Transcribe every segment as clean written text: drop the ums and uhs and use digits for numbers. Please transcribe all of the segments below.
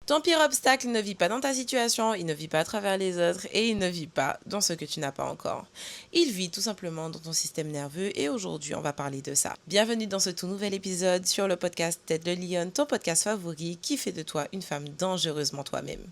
Ton pire obstacle ne vit pas dans ta situation, il ne vit pas à travers les autres et il ne vit pas dans ce que tu n'as pas encore. Il vit tout simplement dans ton système nerveux et aujourd'hui on va parler de ça. Bienvenue dans ce tout nouvel épisode sur le podcast Tête de Lion, ton podcast favori qui fait de toi une femme dangereusement toi-même.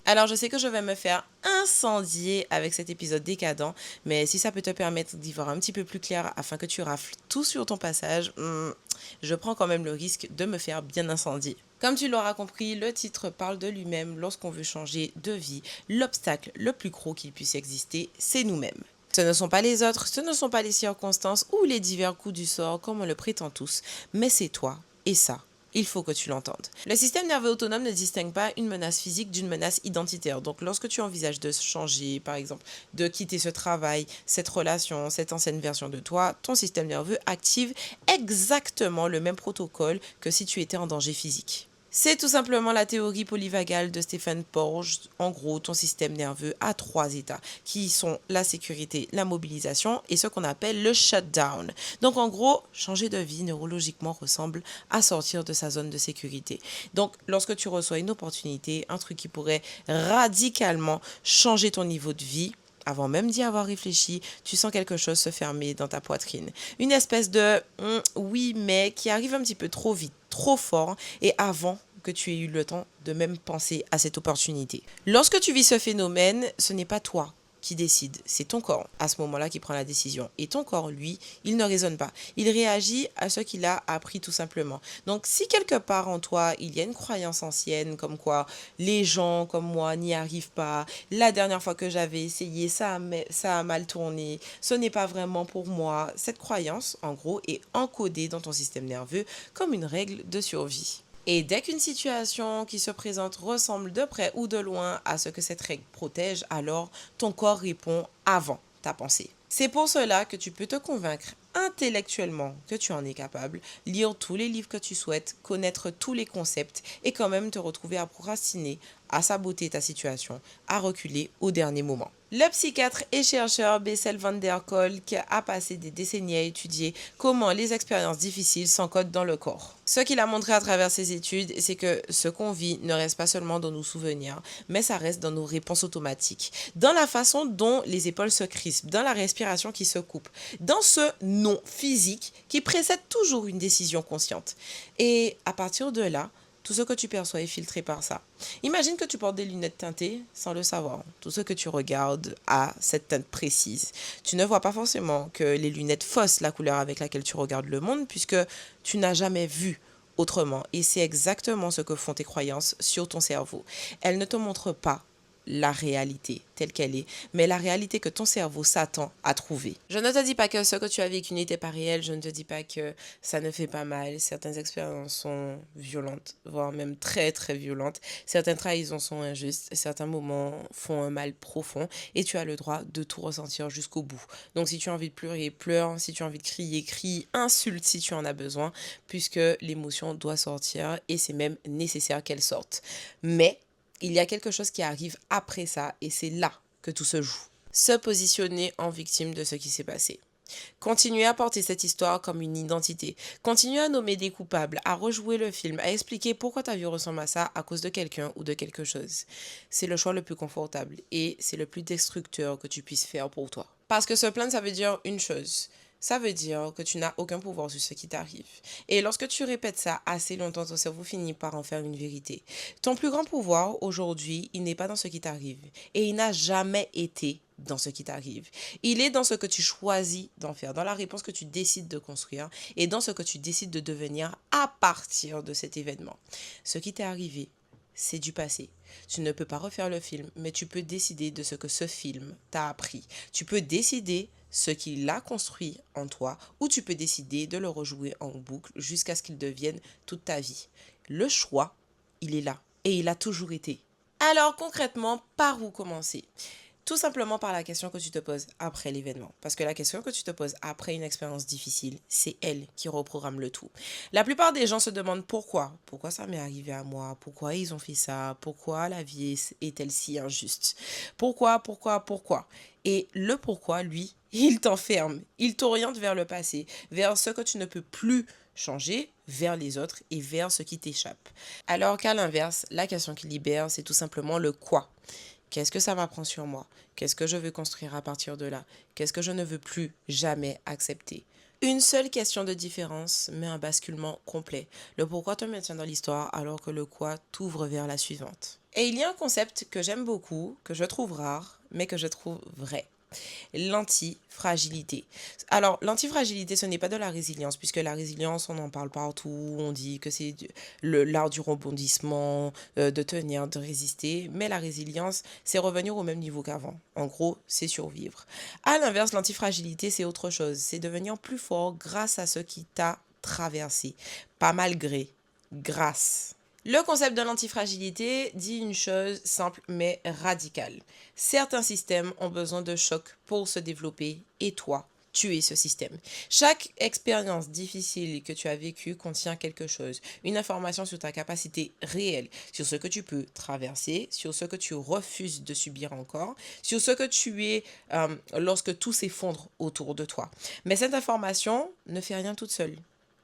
Alors, je sais que je vais me faire incendier avec cet épisode décadent, mais si ça peut te permettre d'y voir un petit peu plus clair afin que tu rafles tout sur ton passage, je prends quand même le risque de me faire bien incendier. Comme tu l'auras compris, le titre parle de lui-même lorsqu'on veut changer de vie. L'obstacle le plus gros qu'il puisse exister, c'est nous-mêmes. Ce ne sont pas les autres, ce ne sont pas les circonstances ou les divers coups du sort comme on le prétend tous, mais c'est toi et ça. Il faut que tu l'entendes. Le système nerveux autonome ne distingue pas une menace physique d'une menace identitaire. Donc, lorsque tu envisages de changer, par exemple, de quitter ce travail, cette relation, cette ancienne version de toi, ton système nerveux active exactement le même protocole que si tu étais en danger physique. C'est tout simplement la théorie polyvagale de Stephen Porges. En gros, ton système nerveux a 3 états qui sont la sécurité, la mobilisation et ce qu'on appelle le shutdown. Donc en gros, changer de vie neurologiquement ressemble à sortir de sa zone de sécurité. Donc lorsque tu reçois une opportunité, un truc qui pourrait radicalement changer ton niveau de vie, avant même d'y avoir réfléchi, tu sens quelque chose se fermer dans ta poitrine. Une espèce de oui mais qui arrive un petit peu trop vite, trop fort et avant que tu aies eu le temps de même penser à cette opportunité. Lorsque tu vis ce phénomène, ce n'est pas toi qui décide, c'est ton corps à ce moment-là qui prend la décision. Et ton corps, lui, il ne raisonne pas. Il réagit à ce qu'il a appris tout simplement. Donc si quelque part en toi, il y a une croyance ancienne comme quoi les gens comme moi n'y arrivent pas, la dernière fois que j'avais essayé, ça a mal tourné, ce n'est pas vraiment pour moi, cette croyance, en gros, est encodée dans ton système nerveux comme une règle de survie. Et dès qu'une situation qui se présente ressemble de près ou de loin à ce que cette règle protège, alors ton corps répond avant ta pensée. C'est pour cela que tu peux te convaincre intellectuellement que tu en es capable, lire tous les livres que tu souhaites, connaître tous les concepts et quand même te retrouver à procrastiner, à saboter ta situation, à reculer au dernier moment. Le psychiatre et chercheur Bessel van der Kolk a passé des décennies à étudier comment les expériences difficiles s'encodent dans le corps. Ce qu'il a montré à travers ses études, c'est que ce qu'on vit ne reste pas seulement dans nos souvenirs, mais ça reste dans nos réponses automatiques, dans la façon dont les épaules se crispent, dans la respiration qui se coupe, dans ce non physique qui précède toujours une décision consciente. Et à partir de là, tout ce que tu perçois est filtré par ça. Imagine que tu portes des lunettes teintées sans le savoir. Tout ce que tu regardes a cette teinte précise. Tu ne vois pas forcément que les lunettes faussent la couleur avec laquelle tu regardes le monde puisque tu n'as jamais vu autrement. Et c'est exactement ce que font tes croyances sur ton cerveau. Elles ne te montrent pas la réalité telle qu'elle est, mais la réalité que ton cerveau s'attend à trouver. Je ne te dis pas que ce que tu as vécu n'était pas réel, je ne te dis pas que ça ne fait pas mal. Certaines expériences sont violentes, voire même très très violentes. Certaines trahisons sont injustes, certains moments font un mal profond et tu as le droit de tout ressentir jusqu'au bout. Donc si tu as envie de pleurer, pleure. Si tu as envie de crier, crie. Insulte si tu en as besoin, puisque l'émotion doit sortir et c'est même nécessaire qu'elle sorte. Mais il y a quelque chose qui arrive après ça et c'est là que tout se joue. Se positionner en victime de ce qui s'est passé. Continuer à porter cette histoire comme une identité. Continuer à nommer des coupables, à rejouer le film, à expliquer pourquoi ta vie ressemble à ça à cause de quelqu'un ou de quelque chose. C'est le choix le plus confortable et c'est le plus destructeur que tu puisses faire pour toi. Parce que se plaindre, ça veut dire une chose. Ça veut dire que tu n'as aucun pouvoir sur ce qui t'arrive. Et lorsque tu répètes ça assez longtemps, ton cerveau finit par en faire une vérité. Ton plus grand pouvoir, aujourd'hui, il n'est pas dans ce qui t'arrive. Et il n'a jamais été dans ce qui t'arrive. Il est dans ce que tu choisis d'en faire, dans la réponse que tu décides de construire et dans ce que tu décides de devenir à partir de cet événement. Ce qui t'est arrivé, c'est du passé. Tu ne peux pas refaire le film, mais tu peux décider de ce que ce film t'a appris. Tu peux décider ce qu'il a construit en toi ou tu peux décider de le rejouer en boucle jusqu'à ce qu'il devienne toute ta vie. Le choix, il est là et il a toujours été. Alors concrètement, par où commencer ? Tout simplement par la question que tu te poses après l'événement. Parce que la question que tu te poses après une expérience difficile, c'est elle qui reprogramme le tout. La plupart des gens se demandent pourquoi. Pourquoi ça m'est arrivé à moi ? Pourquoi ils ont fait ça ? Pourquoi la vie est-elle si injuste ? Pourquoi ? Et le pourquoi, lui, il t'enferme, il t'oriente vers le passé, vers ce que tu ne peux plus changer, vers les autres et vers ce qui t'échappe. Alors qu'à l'inverse, la question qui libère, c'est tout simplement le quoi. Qu'est-ce que ça m'apprend sur moi? Qu'est-ce que je veux construire à partir de là? Qu'est-ce que je ne veux plus jamais accepter? Une seule question de différence, mais un basculement complet. Le pourquoi te maintient dans l'histoire alors que le quoi t'ouvre vers la suivante. Et il y a un concept que j'aime beaucoup, que je trouve rare, mais que je trouve vrai. L'antifragilité. Alors, l'antifragilité, ce n'est pas de la résilience, puisque la résilience, on en parle partout, on dit que c'est l'art du rebondissement, de tenir, de résister, mais la résilience, c'est revenir au même niveau qu'avant. En gros, c'est survivre. À l'inverse, l'antifragilité, c'est autre chose, c'est devenir plus fort grâce à ce qui t'a traversé, pas malgré, grâce. Le concept de l'antifragilité dit une chose simple mais radicale. Certains systèmes ont besoin de chocs pour se développer et toi, tu es ce système. Chaque expérience difficile que tu as vécue contient quelque chose, une information sur ta capacité réelle, sur ce que tu peux traverser, sur ce que tu refuses de subir encore, sur ce que tu es lorsque tout s'effondre autour de toi. Mais cette information ne fait rien toute seule.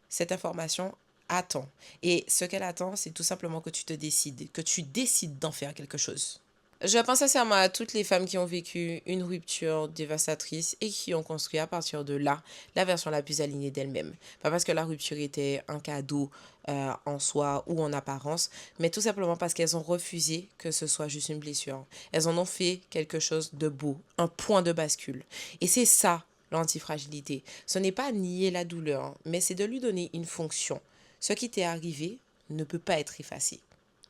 Cette information attend. Et ce qu'elle attend, c'est tout simplement que tu te décides, que tu décides d'en faire quelque chose. Je pense sincèrement à toutes les femmes qui ont vécu une rupture dévastatrice et qui ont construit à partir de là la version la plus alignée d'elles-mêmes. Pas parce que la rupture était un cadeau en soi ou en apparence, mais tout simplement parce qu'elles ont refusé que ce soit juste une blessure. Elles en ont fait quelque chose de beau, un point de bascule. Et c'est ça l'antifragilité. Ce n'est pas nier la douleur, mais c'est de lui donner une fonction. Ce qui t'est arrivé ne peut pas être effacé.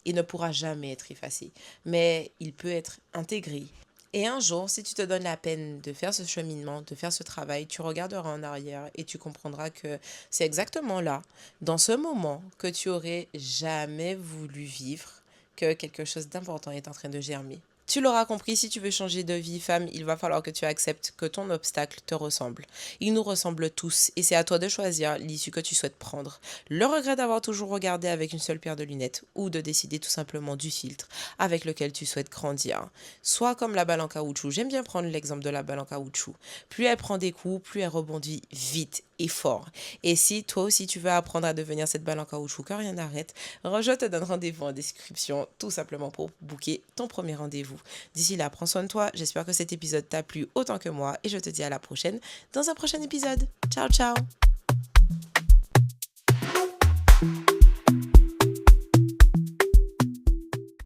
Il ne pourra jamais être effacé, mais il peut être intégré. Et un jour, si tu te donnes la peine de faire ce cheminement, de faire ce travail, tu regarderas en arrière et tu comprendras que c'est exactement là, dans ce moment, que tu aurais jamais voulu vivre, que quelque chose d'important est en train de germer. Tu l'auras compris, si tu veux changer de vie, femme, il va falloir que tu acceptes que ton obstacle te ressemble. Il nous ressemble tous et c'est à toi de choisir l'issue que tu souhaites prendre. Le regret d'avoir toujours regardé avec une seule paire de lunettes ou de décider tout simplement du filtre avec lequel tu souhaites grandir. Sois comme la balle en caoutchouc. J'aime bien prendre l'exemple de la balle en caoutchouc. Plus elle prend des coups, plus elle rebondit vite et fort. Et si toi aussi tu veux apprendre à devenir cette balle en caoutchouc que rien n'arrête, je te donne rendez-vous en description tout simplement pour booker ton premier rendez-vous. D'ici là, prends soin de toi. J'espère que cet épisode t'a plu autant que moi et je te dis à la prochaine dans un prochain épisode. Ciao, ciao!